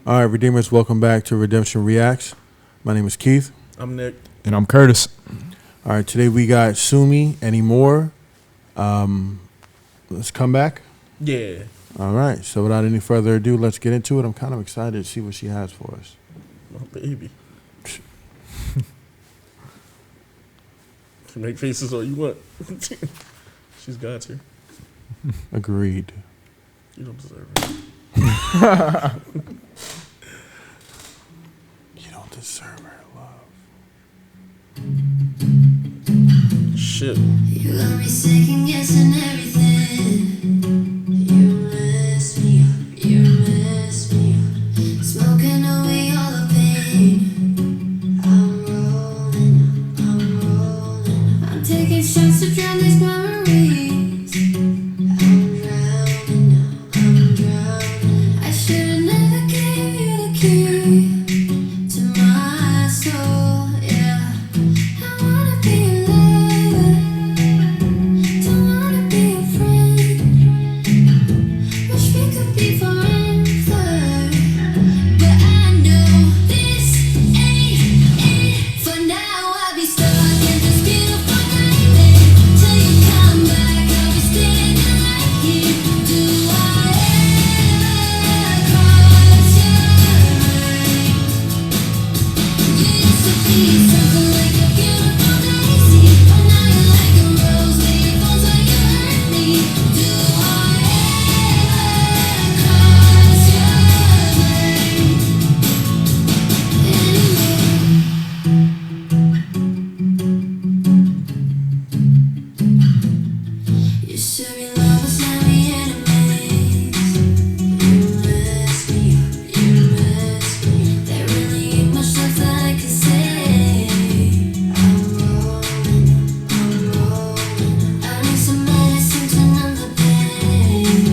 All right, Redeemers, welcome back to Redemption Reacts. My name is Keith. I'm Nick. And I'm Curtis. All right, today we got Sumi anymore. Let's come back. Yeah. All right, so without any further ado, let's get into it. I'm kind of excited to see what she has for us. My baby. You make faces all you want. She's got to. Agreed. You don't deserve it. You don't deserve her love. Shit. You got me second guessing everything. You mess me up, you mess me up. Smoking away all the pain. I'm rolling up. I'm taking shots to drown these memories. I'm drowning. I should've never gave you the key to my soul, yeah. I wanna be alive, don't wanna be a friend. Wish we could be forever, but I know this ain't it. For now I'll be stuck in this beautiful nightmare. Till you come back, I'll be standing right here. Do I ever cross your mind? You used to be something like a beautiful daisy, but now you're like a rose where you fall so you hurt me. Do I ever cross your mind anymore? You should be lovers, now we enemies. You mess me up, you mess me up. There really ain't much left that I can say. I'm rolling up. I need some medicine to numb the pain.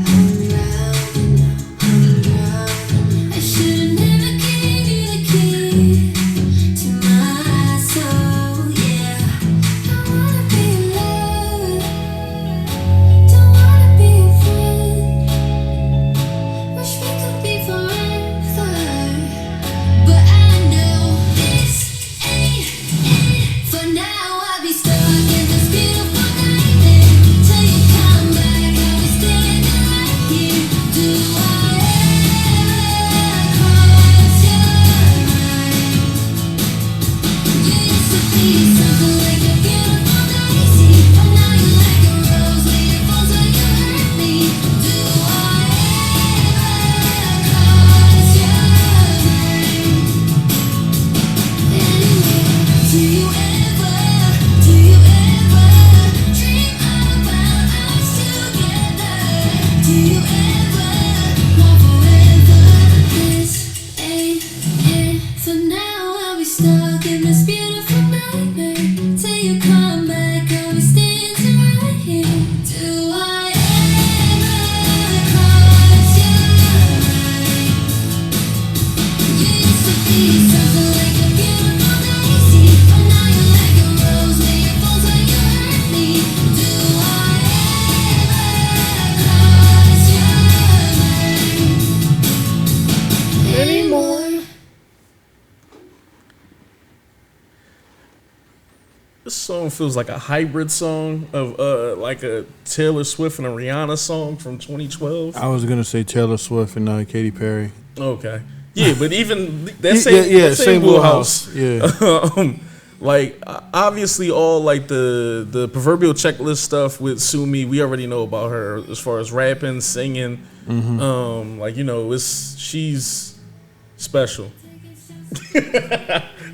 I'm drowning. I should've never gave you the key to my soul, yeah. I wanna be alone, don't wanna be a friend. Wish we could be forever, but I know this ain't it. For now I'll be stuck in this beautiful nightmare. Till you come back, I'll be standing right here. Do I ever cross your mind? You used to be something like a beautiful daisy, but now you're like a rose where you fall so you hurt me. Do I ever cross your mind anymore? Do you ever dream about us together? Do you ever want forever? This ain't it. For now I'll be stuck in this beautiful nightmare. Till you come back, I'll be standing right here. Do I ever cross your mind? You used to be something like a beautiful daisy, but now you're like a rose where you fall so you hurt me. Do I ever cross your mind anymore? This song feels like a hybrid song of like a Taylor Swift and a Rihanna song from 2012. I was going to say Taylor Swift and Katy Perry. Okay. Yeah, but even that Yeah, same wheelhouse. Yeah. Like obviously all like the proverbial checklist stuff with Sumi, we already know about her as far as rapping, singing. Like she's special.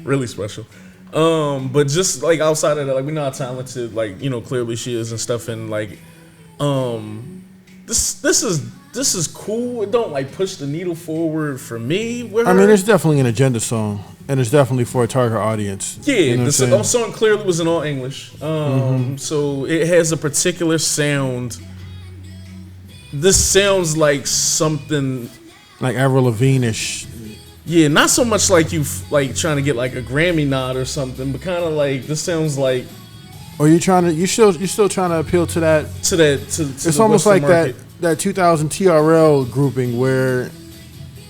Really special. But just like outside of that, like we know how talented, like, clearly she is and stuff, and like this is cool. It don't like push the needle forward for me with her. I mean, it's definitely an agenda song, and it's definitely for a target audience. Yeah, you know the song clearly was in all English. So it has a particular sound. This sounds like something like Avril Lavigne-ish. Yeah, not so much like you like trying to get like a Grammy nod or something, but kind of like this sounds like. Or you still trying to appeal to that? To it's almost like market. that 2000 TRL grouping where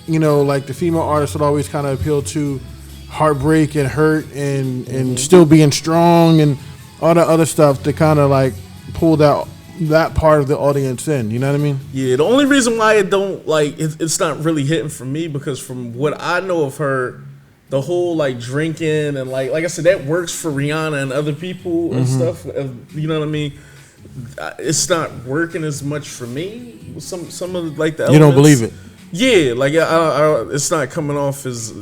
you know, like the female artists would always kind of appeal to heartbreak and hurt and still being strong and all that other stuff to kind of like pull that part of the audience in. You know what I mean? Yeah, the only reason why it don't like it's not really hitting for me because from what I know of her, the whole like drinking and like I said, that works for Rihanna and other people and stuff. You know what I mean? It's not working as much for me. Some of like the elements. You don't believe it? Yeah, like it's not coming off as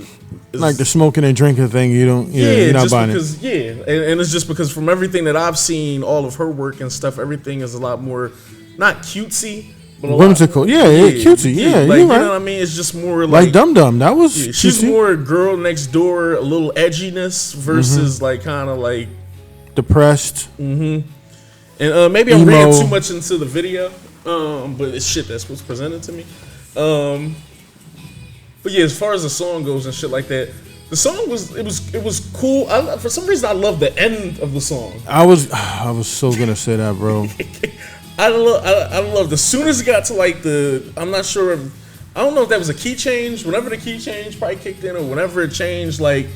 like the smoking and drinking thing. You don't. Yeah, you're not just buying because, it. Yeah, and it's just because from everything that I've seen, all of her work and stuff, everything is a lot more not cutesy. But whimsical, cutesy, like, you're right. You know what I mean? It's just more like Dum Dum. That was she's more girl next door, a little edginess versus like kind of like depressed. And maybe I'm reading too much into the video, but it's shit that's what's presented to me. But yeah, as far as the song goes and shit like that, the song was cool. For some reason, I love the end of the song. I was so gonna say that, bro. I love as soon as it got to like I'm not sure I don't know if that was a key change. Whenever the key change probably kicked in or whenever it changed, like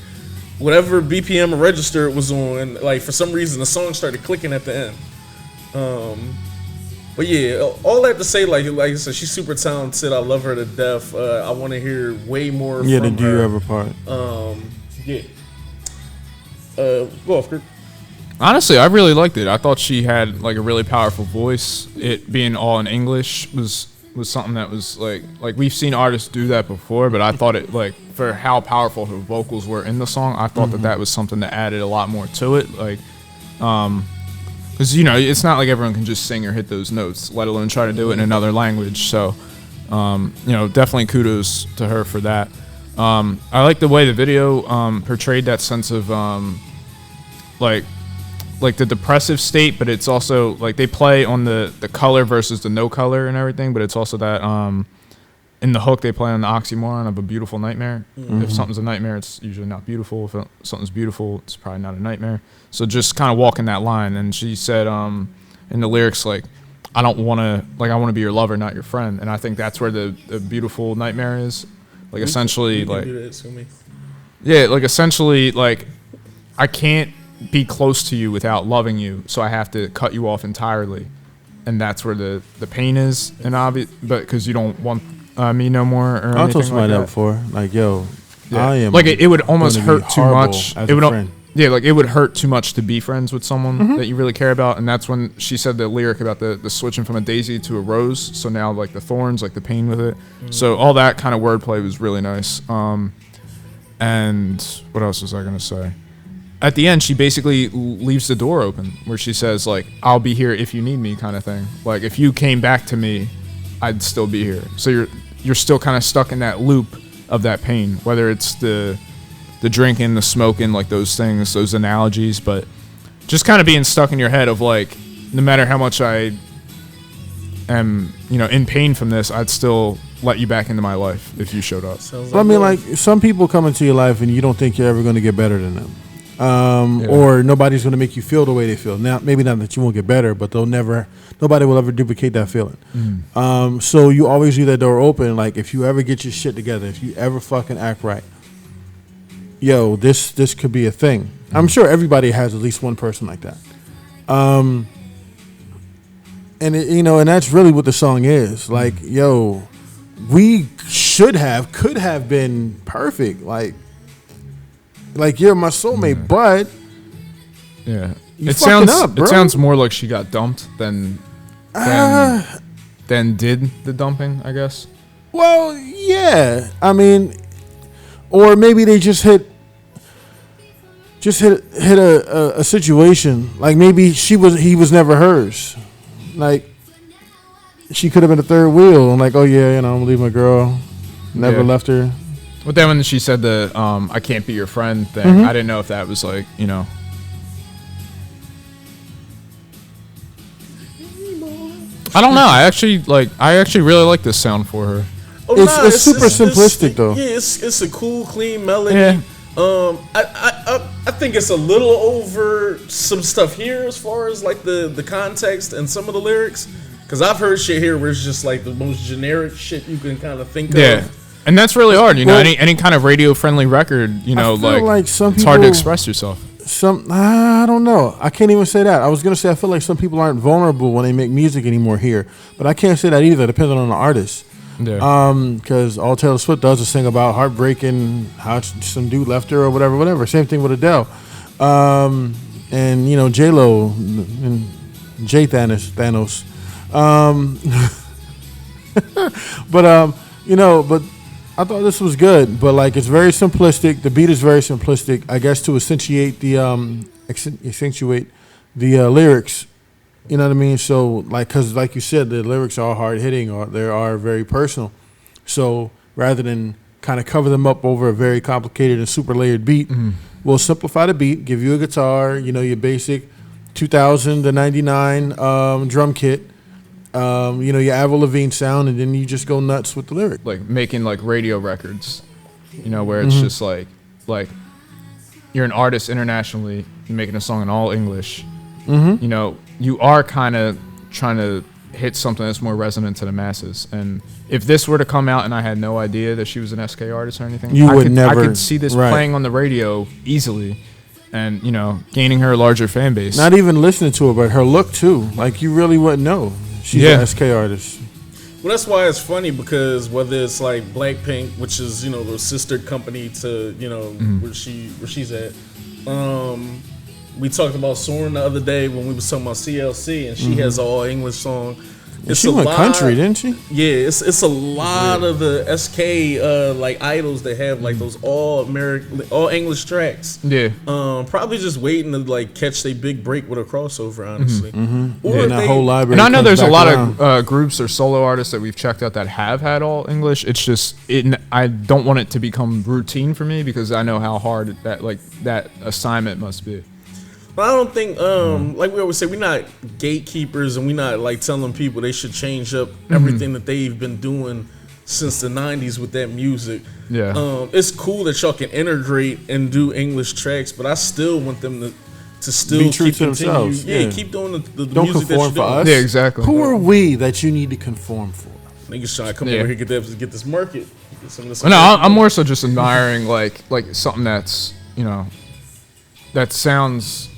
whatever BPM or register it was on, like for some reason the song started clicking at the end. But yeah, all that to say, like I said, she's super talented. I love her to death. I want to hear way more from her. Yeah, the Do You Ever part. Yeah. Go off, Kirk. Honestly, I really liked it. I thought she had like a really powerful voice. It being all in English was something that was like we've seen artists do that before, but I thought it like for how powerful her vocals were in the song, I thought that was something that added a lot more to it. Like, because you know it's not like everyone can just sing or hit those notes, let alone try to do it in another language. So, you know, definitely kudos to her for that. I like the way the video portrayed that sense of like the depressive state, but it's also like they play on the color versus the no color and everything, but it's also that in the hook they play on the oxymoron of a beautiful nightmare. If something's a nightmare, it's usually not beautiful. If something's beautiful, it's probably not a nightmare. So just kind of walking that line. And she said in the lyrics, like, I want to be your lover, not your friend. And I think that's where the beautiful nightmare is. Like essentially like essentially like I can't be close to you without loving you, so I have to cut you off entirely, and that's where the pain is, and obvious, but because you don't want me no more or I told somebody like that that before, like, yo, yeah. I am like it would almost hurt too much. It would like it would hurt too much to be friends with someone that you really care about, and that's when she said the lyric about the switching from a daisy to a rose. So now like the thorns, like the pain with it. So all that kind of wordplay was really nice. And what else was I gonna say? At the end, she basically leaves the door open where she says, like, I'll be here if you need me kind of thing. Like, if you came back to me, I'd still be here. So you're still kind of stuck in that loop of that pain, whether it's the drinking, the smoking, like those things, those analogies, but just kind of being stuck in your head of, like, no matter how much I am, you know, in pain from this, I'd still let you back into my life if you showed up. I mean, like, some people come into your life and you don't think you're ever going to get better than them. Or nobody's going to make you feel the way they feel. Now, maybe not that you won't get better, but nobody will ever duplicate that feeling. So you always leave that door open. Like, if you ever get your shit together, if you ever fucking act right, yo, this could be a thing. I'm sure everybody has at least one person like that. And and that's really what the song is. Like, yo, we could have been perfect. Like you're my soulmate, but it sounds more like she got dumped than did the dumping, I guess. Well, yeah. I mean, or maybe they just hit a situation. Like maybe he was never hers. Like she could have been a third wheel and like, oh yeah, I'm gonna leave my girl. Never left her. But then when she said the I can't be your friend thing, I didn't know if that was like, I don't know. I actually really like this sound for her. It's super simplistic though. Yeah, it's a cool, clean melody. Yeah. I think it's a little over some stuff here as far as like the context and some of the lyrics. Because I've heard shit here where it's just like the most generic shit you can kind of think of. And that's really hard, you know. Well, Any kind of radio friendly record, you know, I feel like some it's hard to people- express yourself. I don't know. I can't even say that. I was gonna say I feel like some people aren't vulnerable when they make music anymore here, but I can't say that either. Depending on the artist. Yeah. Because all Taylor Swift does is sing about heartbreak and how some dude left her or whatever. Same thing with Adele, and you know J-Lo and J Thanos. But you know, but I thought this was good. But like, it's very simplistic. The beat is very simplistic. I guess to accentuate the lyrics. You know what I mean? So, like, because like you said, the lyrics are hard hitting or they are very personal. So, rather than kind of cover them up over a very complicated and super layered beat, we'll simplify the beat, give you a guitar, you know, your basic 2000 to 99 drum kit, you know, your Avril Lavigne sound, and then you just go nuts with the lyric. Like making like radio records, you know, where it's just like you're an artist internationally, you're making a song in all English. You know, you are kind of trying to hit something that's more resonant to the masses. And if this were to come out and I had no idea that she was an SK artist or anything, I could see this playing on the radio easily and, you know, gaining her a larger fan base. Not even listening to her, but her look too. Like, you really wouldn't know she's an SK artist. Well, that's why it's funny, because whether it's like Blackpink, which is, you know, the sister company to, you know, where she's at. We talked about Soren the other day when we was talking about CLC, and she has an all English song. She went country, didn't she? Yeah, it's a lot of the SK like idols that have like those all English tracks. Yeah. Probably just waiting to like catch their big break with a crossover, honestly. Or and that whole library. And I know there's a lot of groups or solo artists that we've checked out that have had all English. It's just I don't want it to become routine for me, because I know how hard that assignment must be. But I don't think, like we always say, we're not gatekeepers, and we're not like telling people they should change up everything that they've been doing since the 90s with that music. Yeah. It's cool that y'all can integrate and do English tracks, but I still want them to still be true keep to themselves. Yeah, keep doing the don't music that conform you're for doing. us. Yeah, exactly. Who are we that you need to conform for? Niggas trying to come over here get this market. Get some of this No, I'm more so just admiring like something that's, you know, that sounds.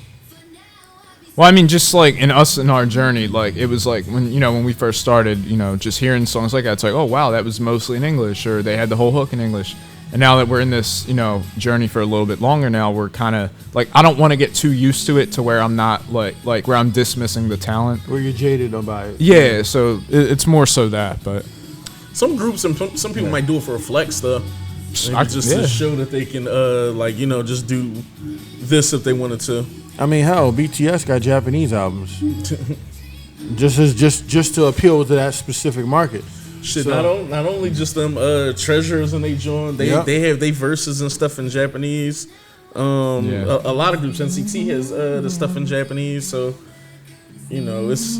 Well, I mean, just like in our journey, like it was like when we first started, you know, just hearing songs like that, it's like, oh wow, that was mostly in English, or they had the whole hook in English. And now that we're in this, you know, journey for a little bit longer now, we're kind of like, I don't want to get too used to it to where I'm not like where I'm dismissing the talent. Where you're jaded about it. Yeah, so it's more so that, but some groups and some people might do it for a flex though. Just to show that they can, like, you know, just do this if they wanted to. I mean, hell, BTS got Japanese albums, just to appeal to that specific market. Shit, So- not only just them treasures and they join, they have they verses and stuff in Japanese. A lot of groups, NCT has the stuff in Japanese, so you know it's.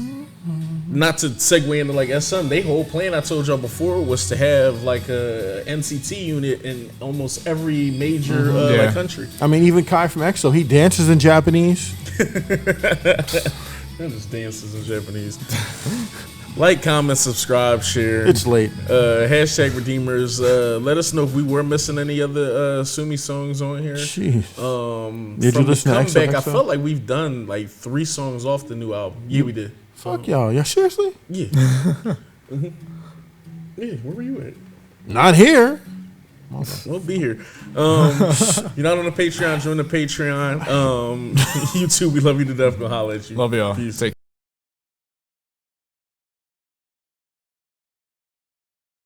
Not to segue into like SM, their whole plan I told y'all before was to have like a NCT unit in almost every major like country. I mean, even Kai from EXO, he dances in Japanese. Just dances in Japanese. Like, comment, subscribe, share. It's late. Hashtag Redeemers. Let us know if we were missing any other Sumi songs on here. Jeez. Did you listen to Comeback, I XOXO? felt like we've done like 3 songs off the new album. Yeah, we did. Fuck y'all. Y'all seriously? Yeah. Yeah, where were you at? Not here. We'll be here. You're not on the Patreon, join the Patreon. YouTube, we love you to death. Go holler at you. love y'all. Peace. Take